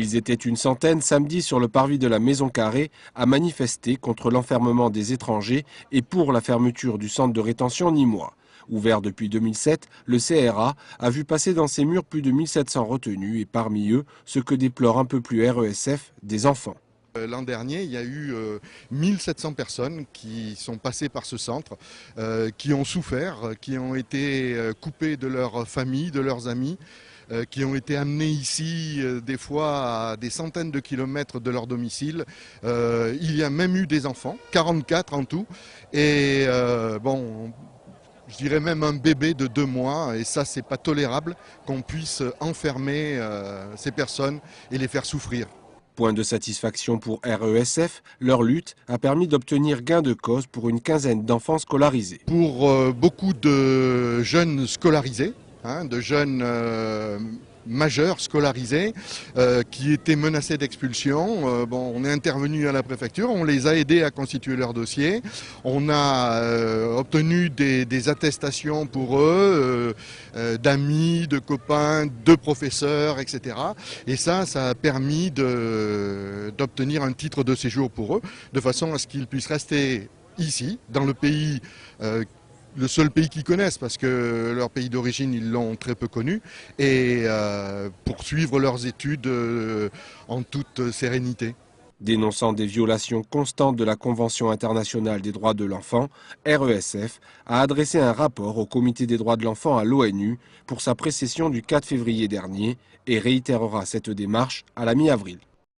Ils étaient une centaine samedi sur le parvis de la Maison Carrée à manifester contre l'enfermement des étrangers et pour la fermeture du centre de rétention nîmois. Ouvert depuis 2007, le CRA a vu passer dans ses murs plus de 1700 retenus et parmi eux, ce que déplore un peu plus RESF, des enfants. L'an dernier, il y a eu 1700 personnes qui sont passées par ce centre, qui ont souffert, qui ont été coupées de leur famille, de leurs amis, qui ont été amenés ici des fois à des centaines de kilomètres de leur domicile. Il y a même eu des enfants, 44 en tout, et bon, je dirais même un bébé de 2 mois, et ça c'est pas tolérable qu'on puisse enfermer ces personnes et les faire souffrir. Point de satisfaction pour RESF, leur lutte a permis d'obtenir gain de cause pour une quinzaine d'enfants scolarisés. Pour beaucoup de jeunes scolarisés, de jeunes majeurs scolarisés qui étaient menacés d'expulsion. On est intervenu à la préfecture, on les a aidés à constituer leur dossier. On a obtenu des attestations pour eux, d'amis, de copains, de professeurs, etc. Et ça a permis d'obtenir un titre de séjour pour eux, de façon à ce qu'ils puissent rester ici, dans le pays, le seul pays qu'ils connaissent, parce que leur pays d'origine, ils l'ont très peu connu, et poursuivre leurs études en toute sérénité. Dénonçant des violations constantes de la Convention internationale des droits de l'enfant, RESF a adressé un rapport au Comité des droits de l'enfant à l'ONU pour sa précession du 4 février dernier et réitérera cette démarche à la mi-avril.